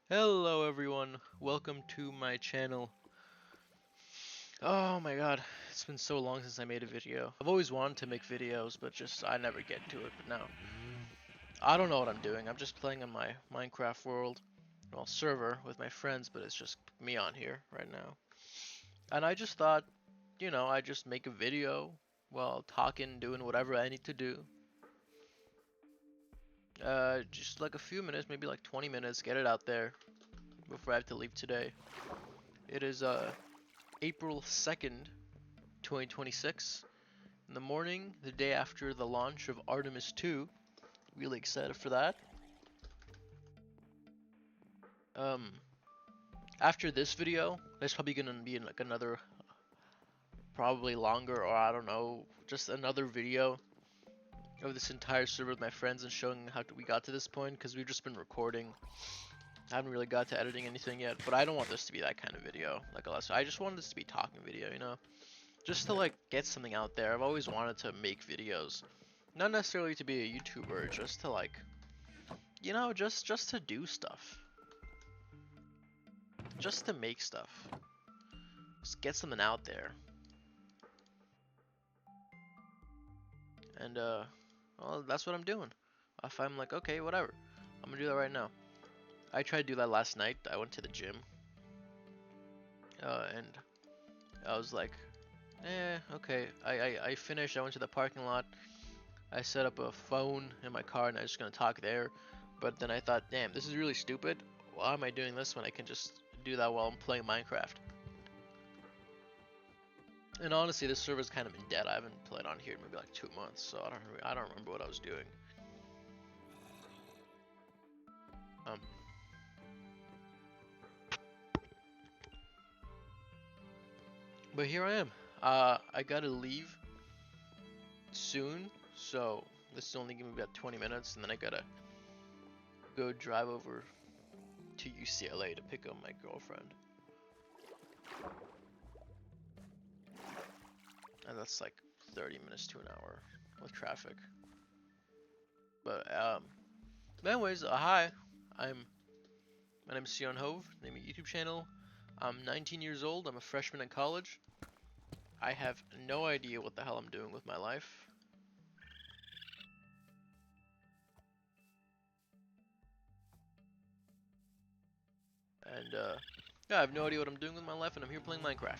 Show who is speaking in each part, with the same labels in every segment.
Speaker 1: Hello everyone, welcome to my channel. Oh my god, it's been so long since I made a video. I've always wanted to make videos, but just I never get to it, but now. I don't know what I'm doing, I'm just playing on my Minecraft world, well, server with my friends, but it's just me on here right now. And I just thought, I just make a video while talking, doing whatever I need to do. Just like a few minutes, maybe like 20 minutes, get it out there before I have to leave today. It is April 2nd, 2026 in the morning, the day after the launch of Artemis 2. Really excited for that. Um, After this video, there's probably gonna be like another, probably longer, or I don't know, just another video of this entire server with my friends and showing how we got to this point, because we've just been recording. I haven't really got to editing anything yet, but I don't want this to be that kind of video. Like, unless I just want this to be talking video, just to like get something out there. I've always wanted to make videos, not necessarily to be a YouTuber, just to like, just to do stuff, just to make stuff, just get something out there. And well, that's what I'm doing. If I'm like, okay, whatever, I'm gonna do that right now. I tried to do that last night. I went to the gym, and I was like, okay. I finished. I went to the parking lot. I set up a phone in my car, and I was just gonna talk there. But then I thought, damn, this is really stupid. Why am I doing this when I can just do that while I'm playing Minecraft? And honestly, this server's kind of been dead. I haven't played on here in maybe like 2 months, so I don't remember what I was doing. Um, but here I am. I gotta leave soon, so this is only gonna be about 20 minutes, and then I gotta go drive over to UCLA to pick up my girlfriend. And that's like 30 minutes to an hour with traffic. But anyways, hi. I'm My name is Sion Hove. Name my YouTube channel. I'm 19 years old. I'm a freshman in college. I have no idea what the hell I'm doing with my life. And yeah, I have no idea what I'm doing with my life, and I'm here playing Minecraft.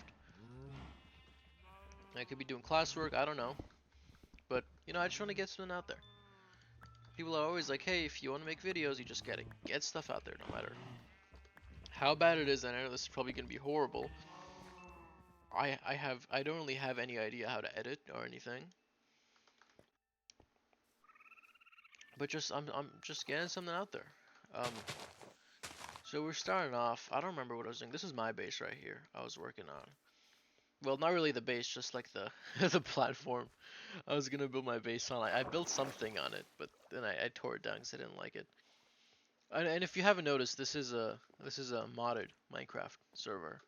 Speaker 1: I could be doing classwork, I don't know. But, I just want to get something out there. People are always like, hey, if you want to make videos, you just gotta get stuff out there no matter how bad it is. I know this is probably gonna be horrible. I don't really have any idea how to edit or anything. But I'm just getting something out there. Um so we're starting off. I don't remember what I was doing. This is my base right here. I was working on. Well, not really the base, just like the the platform. I was gonna build my base on. I built something on it, but then I tore it down because I didn't like it. And if you haven't noticed, this is a modded Minecraft server.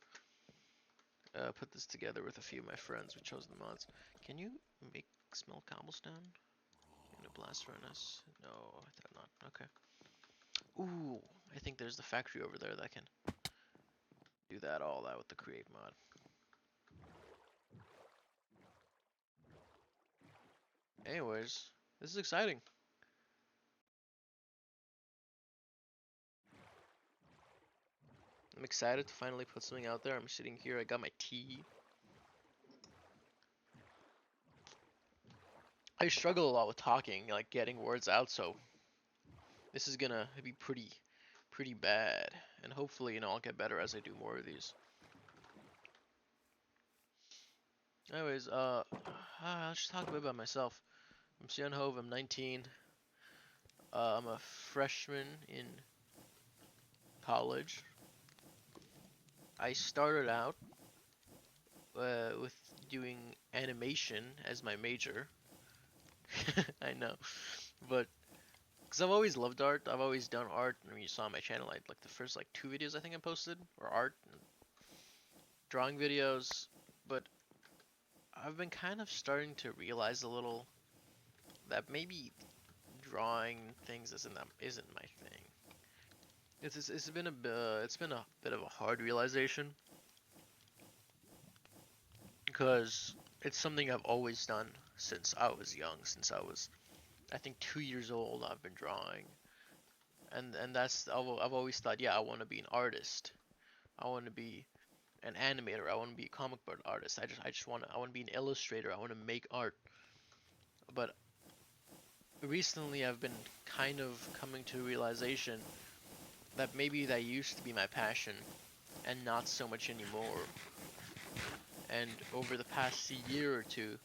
Speaker 1: Put this together with a few of my friends. We chose the mods. Can you make smelt cobblestone in a blast furnace? No, I thought not. Okay. Ooh, I think there's the factory over there that can do all that with the create mod. Anyways, this is exciting. I'm excited to finally put something out there. I'm sitting here, I got my tea. I struggle a lot with talking, like getting words out, so this is gonna be pretty bad. And hopefully, I'll get better as I do more of these. Anyways, I'll just talk a bit about myself. I'm Sion Hove, I'm 19. I'm a freshman in college. I started out with doing animation as my major. I know, but because I've always loved art, I've always done art. I mean, you saw on my channel, like the first like 2 videos I think I posted were art and drawing videos, but I've been kind of starting to realize a little that maybe drawing things isn't my thing. it's been a bit of a hard realization because it's something I've always done since I was young, since I was I think 2 years old. I've been drawing, and I've always thought, yeah, I want to be an artist. I want to be an animator. I want to be a comic book artist. I want to be an illustrator. I want to make art. But recently, I've been kind of coming to a realization that maybe that used to be my passion and not so much anymore. And over the past year or two,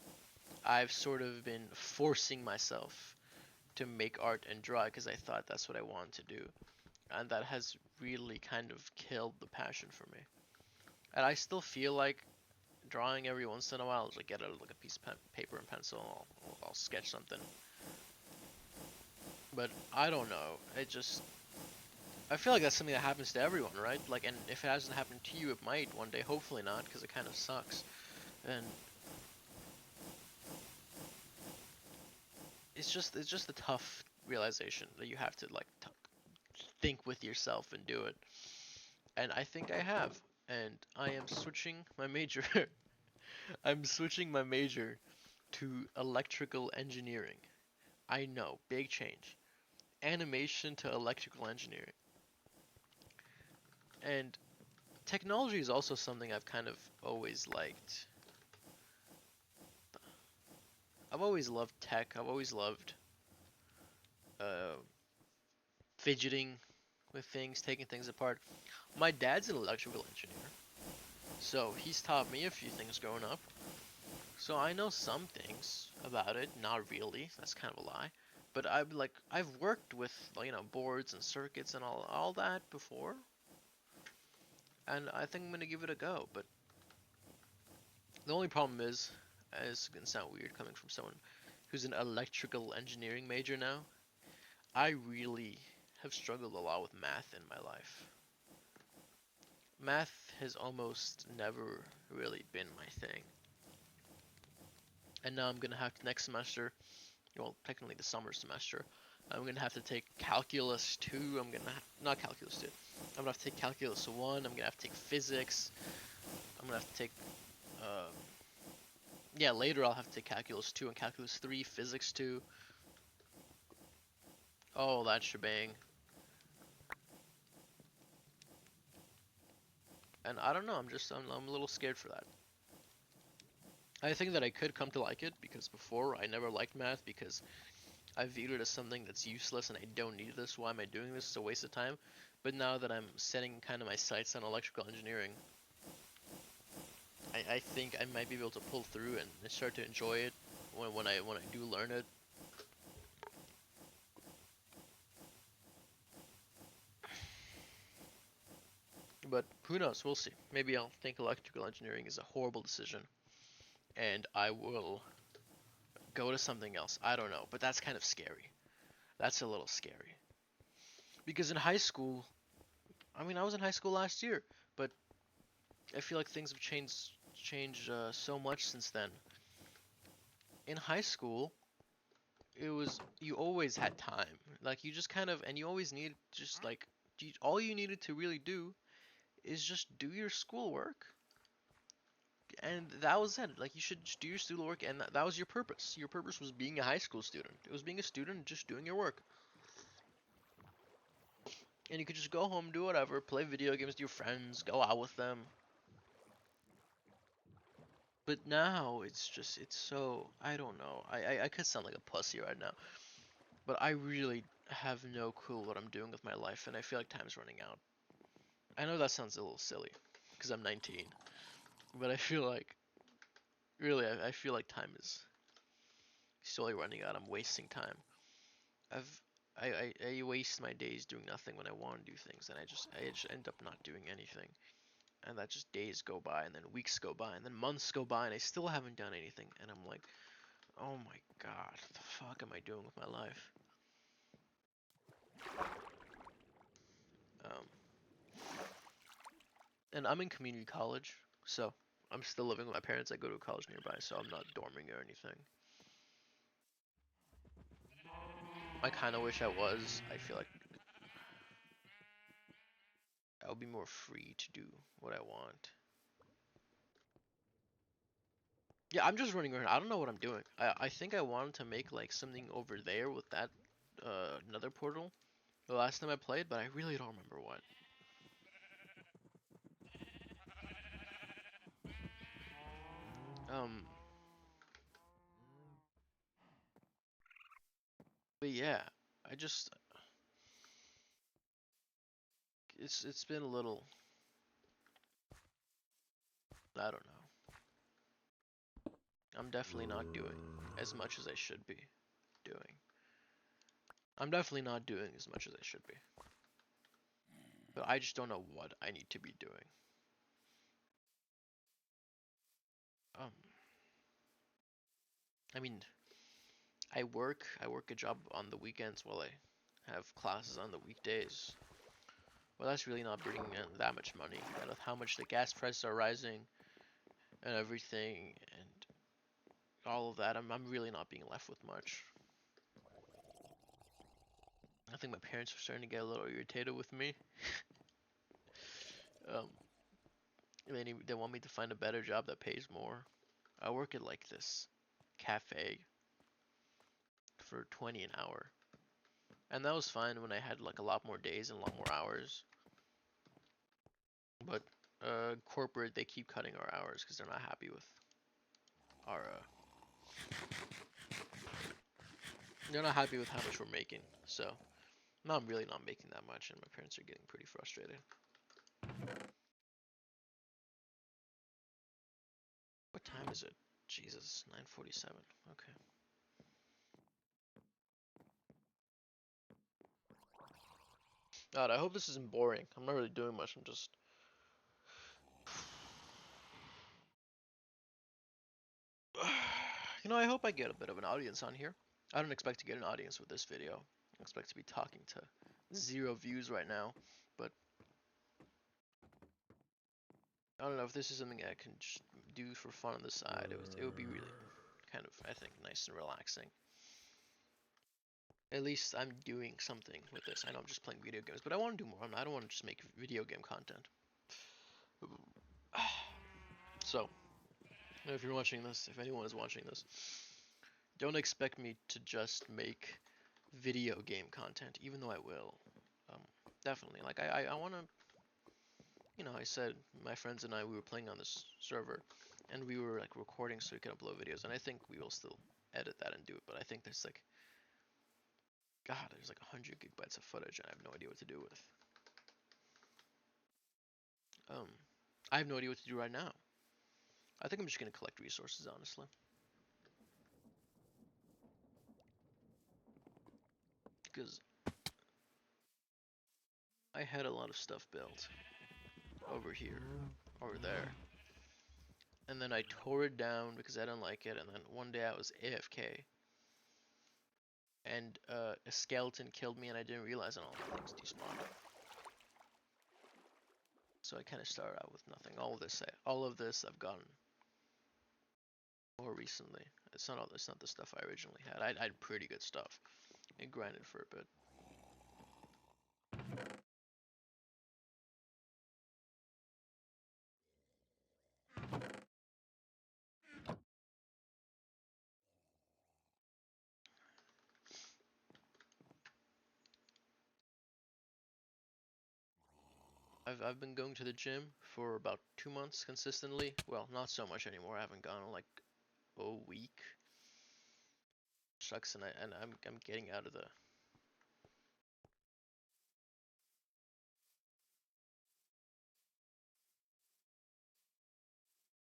Speaker 1: I've sort of been forcing myself to make art and draw because I thought that's what I wanted to do. And that has really kind of killed the passion for me. And I still feel like drawing every once in a while. Just like get out like a piece of paper and pencil. And I'll sketch something. But I don't know. I feel like that's something that happens to everyone, right? Like, and if it hasn't happened to you, it might one day. Hopefully not, because it kind of sucks. And it's just a tough realization that you have to like think with yourself and do it. And I think I have. And I am switching my major. I'm switching my major to electrical engineering. I know, big change. Animation to electrical engineering. And technology is also something I've kind of always liked. I've always loved tech. I've always loved uh, fidgeting with things, taking things apart. My dad's an electrical engineer, so he's taught me a few things growing up. So I know some things about it. Not really. That's kind of a lie. But I've worked with boards and circuits and all that before, and I think I'm gonna give it a go. But the only problem is, it's gonna sound weird coming from someone who's an electrical engineering major now. I really have struggled a lot with math in my life. Math has almost never really been my thing. And now I'm gonna have to next semester, well, technically the summer semester, I'm gonna have to take calculus 2. Not calculus 2. I'm gonna have to take calculus 1. I'm gonna have to take physics. I'm gonna have to take uh, yeah, later I'll have to take calculus 2 and calculus 3, physics 2. Oh, that shebang. And I don't know, I'm a little scared for that. I think that I could come to like it because before I never liked math because I viewed it as something that's useless and I don't need this. Why am I doing this? It's a waste of time. But now that I'm setting kind of my sights on electrical engineering, I think I might be able to pull through and start to enjoy it when I do learn it. But who knows? We'll see. Maybe I'll think electrical engineering is a horrible decision and I will go to something else. I don't know, but that's kind of scary. That's a little scary. Because in high school, I mean, I was in high school last year, but I feel like things have changed so much since then. In high school, it was you always had time. Like you just kind of and you always need just like all you needed to really do is just do your schoolwork and that was it. Like you should just do your schoolwork and that was your purpose. Your purpose was being a high school student. It was being a student and just doing your work. And you could just go home, do whatever, play video games with your friends, go out with them. But now it's so I don't know. I could sound like a pussy right now, but I really have no clue what I'm doing with my life, and I feel like time's running out. I know that sounds a little silly, because I'm 19, but I feel like really I feel like time is slowly running out. I'm wasting time. I've I waste my days doing nothing when I want to do things, and I just end up not doing anything. And that just days go by, and then weeks go by, and then months go by, and I still haven't done anything. And I'm like, oh my god, what the fuck am I doing with my life? Um, and I'm in community college, so I'm still living with my parents. I go to a college nearby, so I'm not dorming or anything. I kind of wish I was. I feel like I'll be more free to do what I want. Yeah, I'm just running around. I don't know what I'm doing. I think I wanted to make like something over there with that another portal the last time I played, but I really don't remember what. Um, but yeah, I just it's been a little, I don't know. I'm definitely not doing as much as I should be doing. I'm definitely not doing as much as I should be. But I just don't know what I need to be doing. Um, I mean, I work a job on the weekends while I have classes on the weekdays. Well, that's really not bringing in that much money. And with how much the gas prices are rising and everything and all of that, I'm really not being left with much. I think my parents are starting to get a little irritated with me. Um, they want me to find a better job that pays more. I work at like this cafe for 20 an hour. And that was fine when I had like a lot more days and a lot more hours. But corporate, they keep cutting our hours because they're not happy with our they're not happy with how much we're making. So now I'm really not making that much, and my parents are getting pretty frustrated. What time is it? Jesus, 9:47. Okay. God, I hope this isn't boring. I'm not really doing much. I'm just I hope I get a bit of an audience on here. I don't expect to get an audience with this video. I expect to be talking to 0 views right now, but I don't know if this is something I can just do for fun on the side. It would be really kind of, I think, nice and relaxing. At least I'm doing something with this. I know I'm just playing video games, but I want to do more. I don't want to just make video game content. So, if you're watching this, if anyone is watching this, don't expect me to just make video game content, even though I will. Um, Definitely. Like, I want to, I said my friends and we were playing on this server, and we were like recording so we can upload videos, and I think we will still edit that and do it, but I think there's like, God, there's like 100 gigabytes of footage, and I have no idea what to do with. Um, I have no idea what to do right now. I think I'm just gonna collect resources, honestly. Because I had a lot of stuff built over here, over there. And then I tore it down because I didn't like it, and then one day I was AFK. And a skeleton killed me and I didn't realize and all my things despawned. So I kind of started out with nothing. All of this I've gotten more recently. It's not the stuff I originally had. I had pretty good stuff. It grinded for a bit. I've been going to the gym for about 2 months consistently. Well, not so much anymore. I haven't gone in like a week. Sucks, and I'm getting out of the.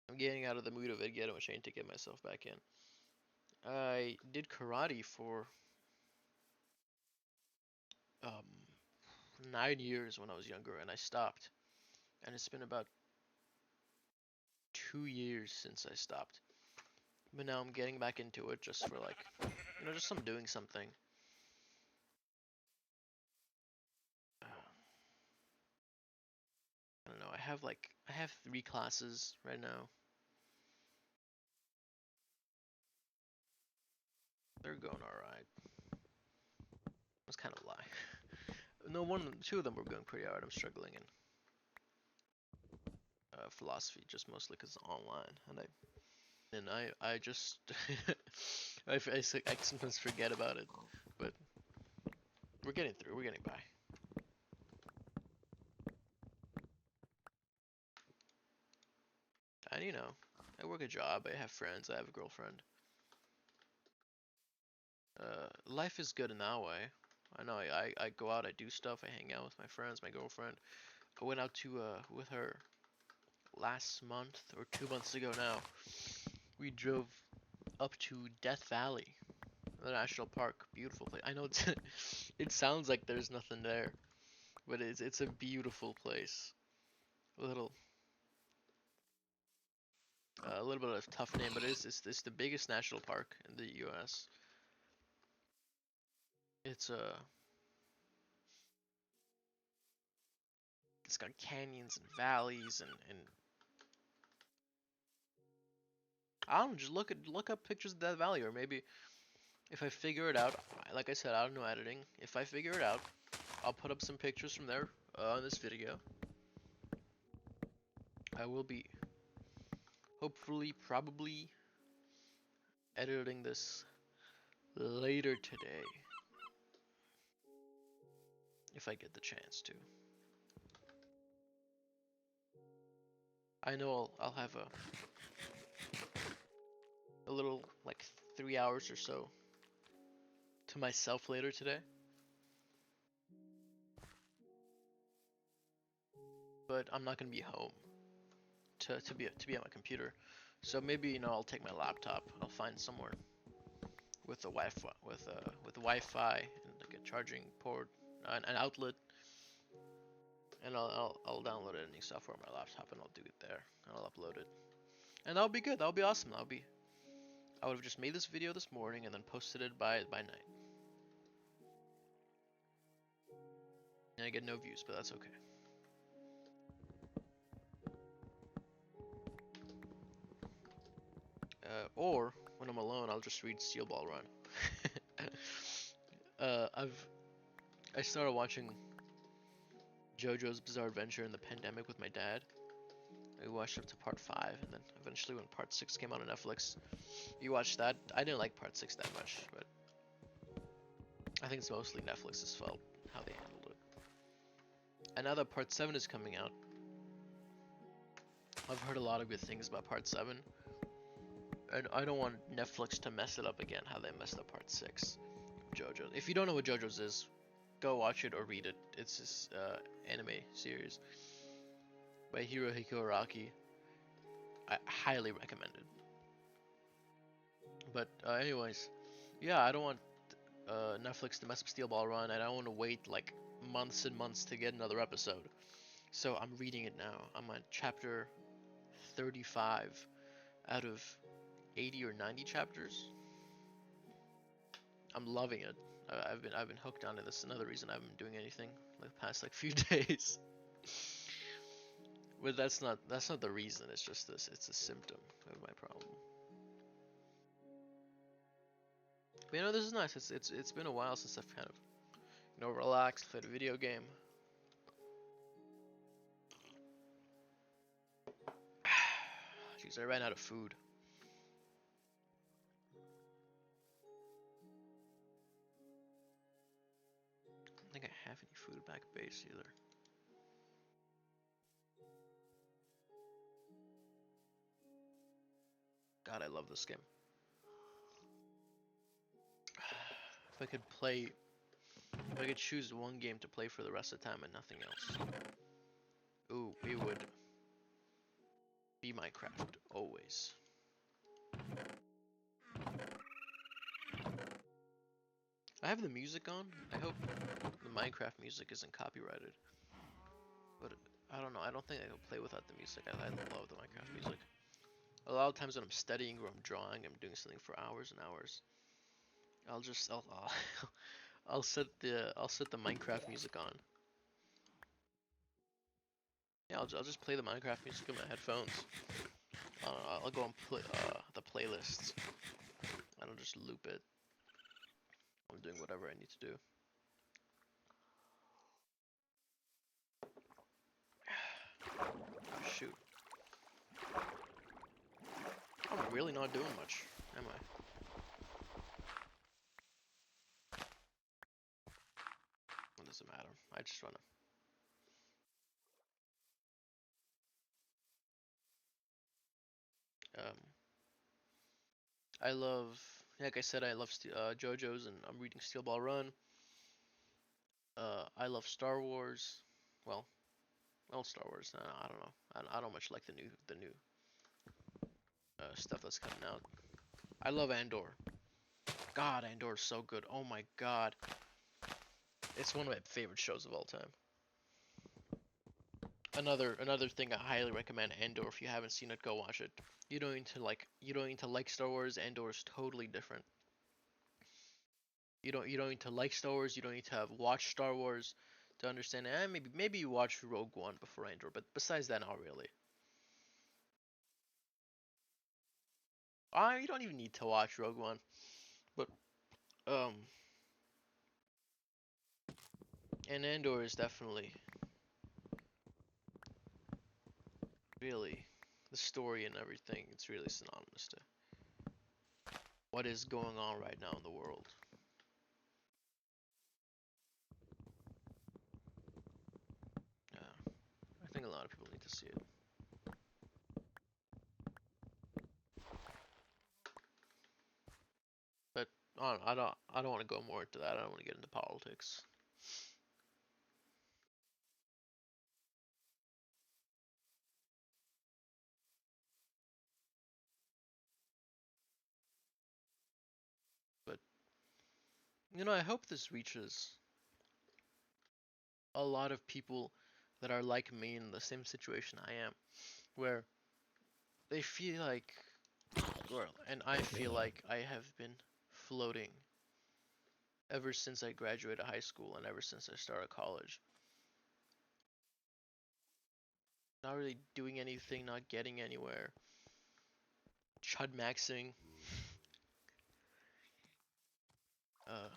Speaker 1: I'm getting out of the mood of it, getting a chain to get myself back in. I did karate for um 9 years when I was younger, and I stopped. And it's been about 2 years since I stopped. But now I'm getting back into it just for like, just some doing something. I don't know. I have 3 classes right now. They're going alright. That's kind of a lie. No, two of them were going pretty hard. I'm struggling in. philosophy, just mostly because it's online, and I just I sometimes forget about it, but we're getting through. We're getting by. And you know, I work a job. I have friends. I have a girlfriend. Life is good in that way. I know I go out. I do stuff. I hang out with my friends. My girlfriend. I went out to with her last month or 2 months ago now. We drove up to Death Valley, the national park. Beautiful place. I know it's it sounds like there's nothing there, but it's a beautiful place. A little a little bit of a tough name, but it's the biggest national park in the U.S. It's it's got canyons and valleys and I don't know, just look up pictures of that valley, or maybe if I figure it out, like I said, I don't know editing. If I figure it out, I'll put up some pictures from there on this video. I will be hopefully probably editing this later today if I get the chance to. I know I'll have a little like 3 hours or so to myself later today. But I'm not gonna be home to be on my computer. So maybe, you know, I'll take my laptop. I'll find somewhere with a Wi-Fi with Wi-Fi and like a charging port, an outlet, and I'll download any software on my laptop and I'll do it there and I'll upload it. And that'll be good. That'll be awesome. I would have just made this video this morning and then posted it by night. And I get no views, but that's okay. Or when I'm alone, I'll just read Steel Ball Run. I started watching JoJo's Bizarre Adventure in the pandemic with my dad. We watched up to part 5, and then eventually when part 6 came out on Netflix, you watched that. I didn't like part 6 that much, but I think it's mostly Netflix's fault, how they handled it. And now that part 7 is coming out, I've heard a lot of good things about part 7, and I don't want Netflix to mess it up again, how they messed up part 6 of JoJo. If you don't know what JoJo's is, go watch it or read it. It's this anime series by Hirohiko Araki. I highly recommend it. But anyways, yeah, I don't want Netflix to mess up Steel Ball Run, and I don't want to wait like months and months to get another episode. So I'm reading it now. I'm on chapter 35 out of 80 or 90 chapters. I'm loving it. I've been hooked onto this. Another reason I haven't been doing anything like the past like few days. But that's not the reason. It's just this. It's a symptom of my problem. But you know, this is nice. It's been a while since I've kind of, you know, relaxed, played a video game. Jeez, I ran out of food. I don't think I have any food back at base either. God, I love this game. If I could choose one game to play for the rest of the time and nothing else, ooh, it would be Minecraft, always. I have the music on. I hope the Minecraft music isn't copyrighted. But I don't know. I don't think I can play without the music. I love the Minecraft music. A lot of times when I'm studying or I'm drawing, I'm doing something for hours and hours. I'll set the Minecraft music on. Yeah, I'll just play the Minecraft music on my headphones. I'll go on the playlists. And I'll just loop it. I'm doing whatever I need to do. Shoot. really not doing much, am I? It doesn't matter. I just wanna. Um, I love, like I said, I love JoJo's, and I'm reading Steel Ball Run. I love Star Wars. Well, old Star Wars. I don't know. I don't much like the new stuff that's coming out. I love Andor. God, Andor is so good. Oh my God, it's one of my favorite shows of all time. Another thing I highly recommend Andor. If you haven't seen it, go watch it. You don't need to like Star Wars. Andor is totally different. You don't need to like Star Wars. You don't need to have watched Star Wars to understand. Maybe you watch Rogue One before Andor, but besides that, not really. You don't even need to watch Rogue One, but um, and Andor is definitely really the story and everything. It's really synonymous to what is going on right now in the world. Yeah, I think a lot of people need to see it. But I don't want to go more into that. I don't want to get into politics. But I hope this reaches a lot of people that are like me in the same situation I am, where they feel like, well, and I feel like I have been floating ever since I graduated high school and ever since I started college. Not really doing anything, not getting anywhere, chud maxing. Uh,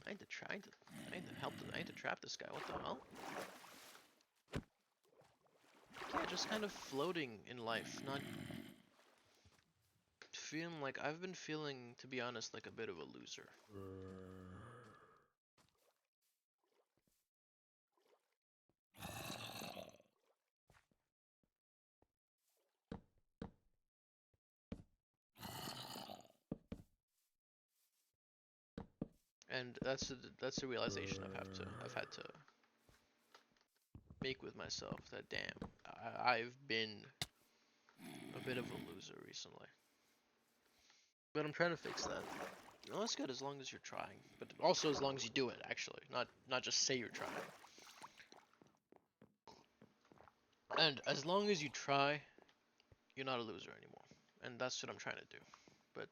Speaker 1: I need to trap this guy. What the hell? Yeah, just kind of floating in life, not feeling like I've been feeling, to be honest, like a bit of a loser. And that's a realization I've had to make with myself that damn, I've been a bit of a loser recently. But I'm trying to fix that. That's good as long as you're trying, but also as long as you do it. Actually, not just say you're trying. And as long as you try, you're not a loser anymore. And that's what I'm trying to do. But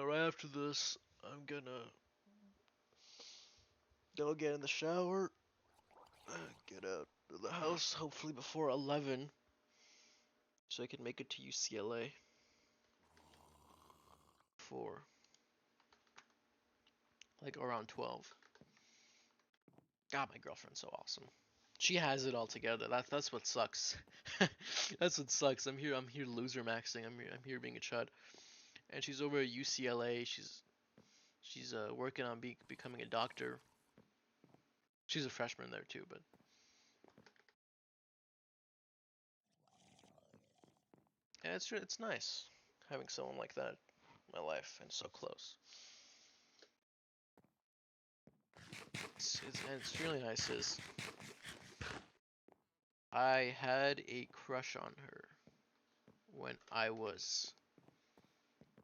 Speaker 1: right after this, I'm gonna go get in the shower, get out of the house, hopefully before 11, so I can make it to UCLA for like around 12. God, my girlfriend's so awesome. She has it all together. That's what sucks. That's what sucks. I'm here loser maxing. I'm here being a chud. And she's over at UCLA. She's working on becoming a doctor. She's a freshman there too, but yeah, it's nice having someone like that in my life and so close. And it's really nice is I had a crush on her when I was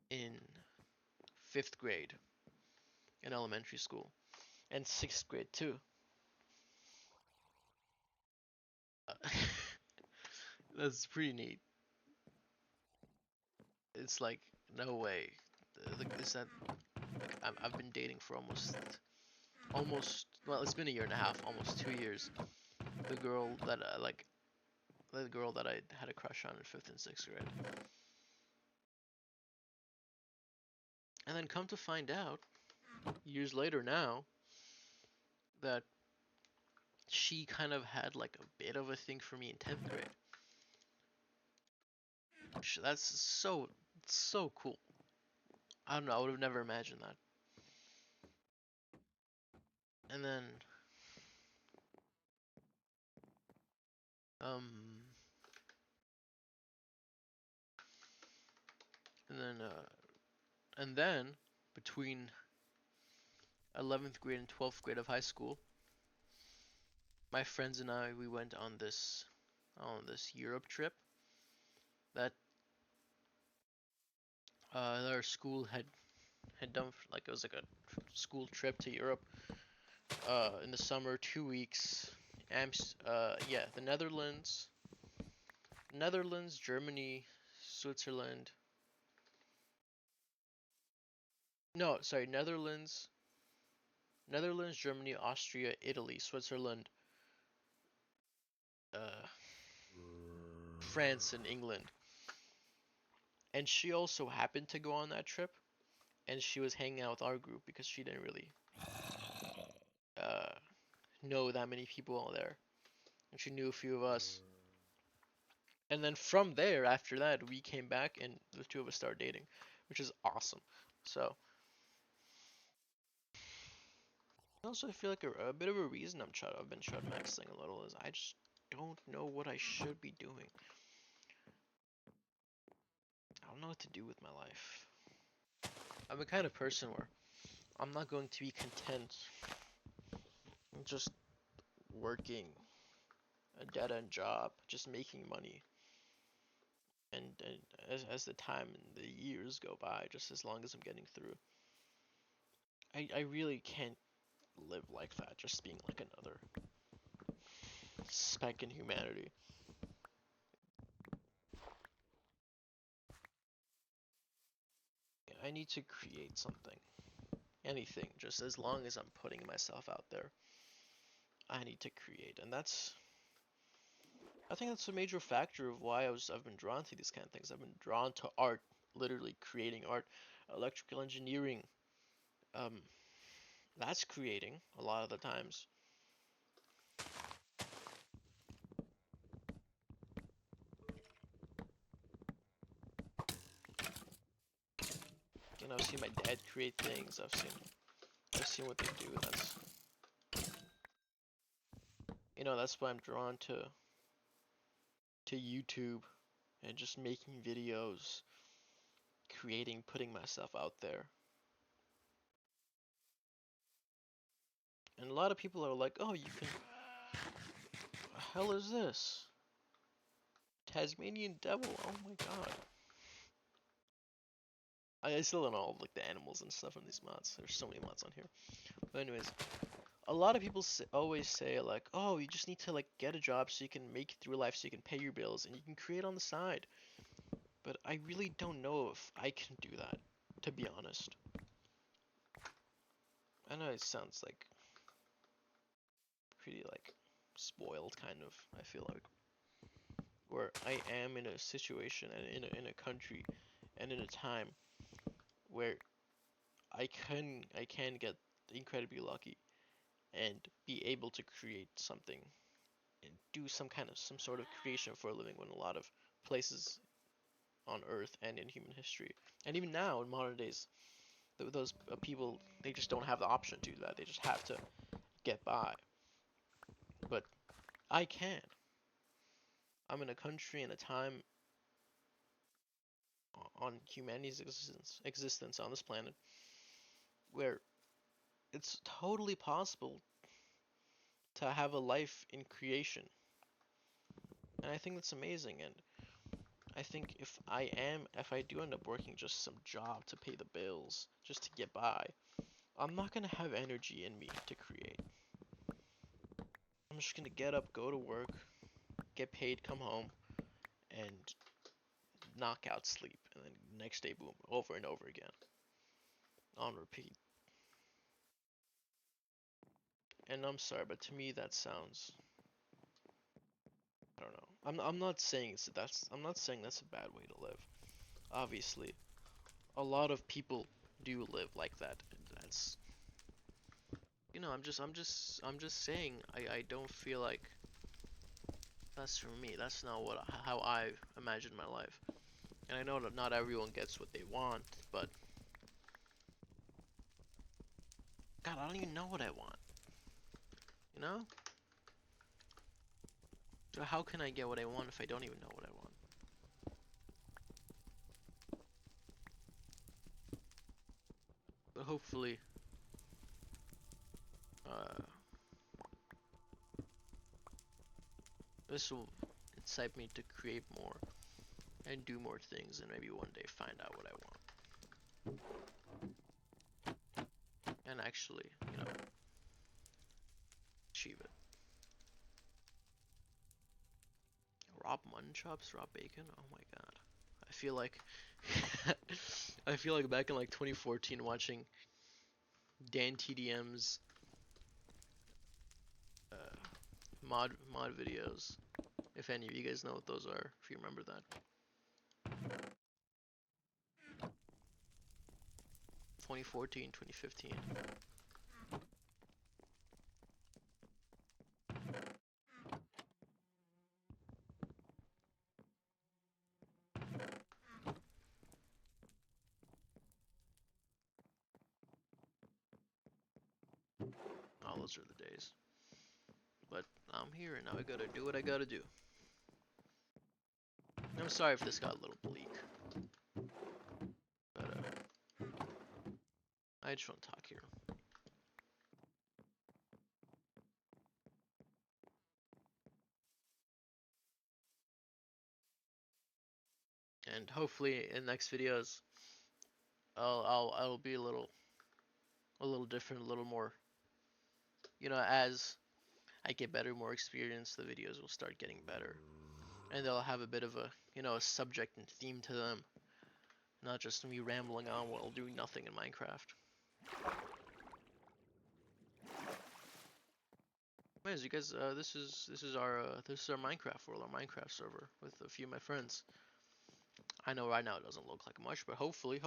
Speaker 1: in 5th grade in elementary school and 6th grade too. Uh, that's pretty neat. It's like no way. Is that I've been dating for almost well, it's been a year and a half, almost 2 years. The girl that the girl that I had a crush on in 5th and 6th grade, and then come to find out years later now that she kind of had like a bit of a thing for me in 10th grade. That's so cool. I don't know, I would have never imagined that. And then um and then between 11th grade and 12th grade of high school, my friends and I, we went on this Europe trip that our school had done. Like, it was like a school trip to Europe in the summer, 2 weeks. Yeah, the Netherlands, Germany, Switzerland. No, sorry, Netherlands, Germany, Austria, Italy, Switzerland, uh, France, and England. And she also happened to go on that trip, and she was hanging out with our group because she didn't really uh, know that many people there, and she knew a few of us. And then from there, after that, we came back, and the two of us started dating, which is awesome. So, also, I feel like a bit of a reason I've been shut maxing a little is I just don't know what I should be doing. I don't know what to do with my life. I'm the kind of person where I'm not going to be content just working a dead end job, just making money. And as the time and the years go by, just as long as I'm getting through, I really can't live like that, just being like another speck in humanity. I need to create something, anything, just as long as I'm putting myself out there. I need to create, and I think that's a major factor of why I've been drawn to these kind of things. I've been drawn to art, literally creating art, electrical engineering. Um, that's creating a lot of the times. I've seen my dad create things. I've seen what they do. That's why I'm drawn to YouTube and just making videos, creating, putting myself out there. And a lot of people are like, "Oh, you can. What the hell is this? Tasmanian devil? Oh my god!" I still don't know all like the animals and stuff in these mods. There's so many mods on here. But anyways, a lot of people always say like, "Oh, you just need to like get a job so you can make it through life, so you can pay your bills, and you can create on the side." But I really don't know if I can do that, to be honest. I know it sounds like pretty like spoiled kind of, I feel like, where I am in a situation and in a country and in a time where I can get incredibly lucky and be able to create something and do some sort of creation for a living when a lot of places on earth and in human history and even now in modern days, those people, they just don't have the option to do that. They just have to get by. But I can. I'm in a country and a time on humanity's existence on this planet where it's totally possible to have a life in creation. And I think that's amazing. And I think if I do end up working just some job to pay the bills, just to get by, I'm not gonna have energy in me to create. I'm just gonna get up, go to work, get paid, come home, and knock out sleep. And then next day, boom, over and over again. On repeat. And I'm sorry, but to me that sounds, I don't know. I'm not saying that's a bad way to live. Obviously, a lot of people do live like that. That's you know, I'm just saying I don't feel like that's for me. That's not how I imagine my life. And I know that not everyone gets what they want, but God, I don't even know what I want. You know? So how can I get what I want if I don't even know what I want? But hopefully, uh, this will incite me to create more and do more things, and maybe one day find out what I want and actually, you know, achieve it. Rob mutton chops, Rob bacon. Oh my God, I feel like I feel like back in like 2014 watching Dan TDM's mod videos. If any of you guys know what those are, if you remember that. 2014, 2015. Oh, those are the days. But I'm here and now I gotta do what I gotta do. I'm sorry if this got a little bleak, but I just want to talk here. And hopefully in next videos, I'll be a little different, a little more. You know, as I get better, more experience, the videos will start getting better, and they'll have a bit of a, you know, a subject and theme to them, not just me rambling on while doing nothing in Minecraft. Anyways, you guys, this is our Minecraft world, our Minecraft server with a few of my friends. I know right now it doesn't look like much, but hopefully,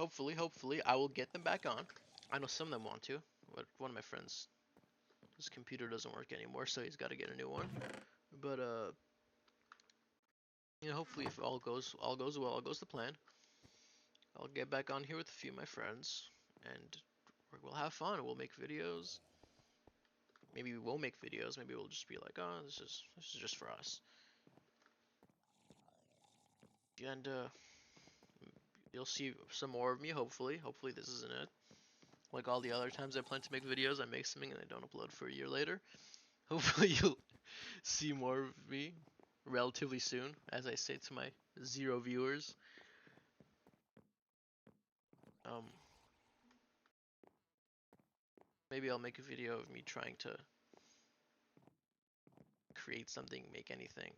Speaker 1: I will get them back on. I know some of them want to, but one of my friends, his computer doesn't work anymore, so he's got to get a new one. But you know, hopefully, if all goes well, all goes to plan, I'll get back on here with a few of my friends, and we'll have fun. We'll make videos. Maybe we won't make videos. Maybe we'll just be like, oh, this is just for us. And you'll see some more of me. Hopefully this isn't it. Like all the other times I plan to make videos, I make something and I don't upload for a year later. Hopefully you'll see more of me relatively soon, as I say to my 0 viewers. Um, maybe I'll make a video of me trying to create something, make anything,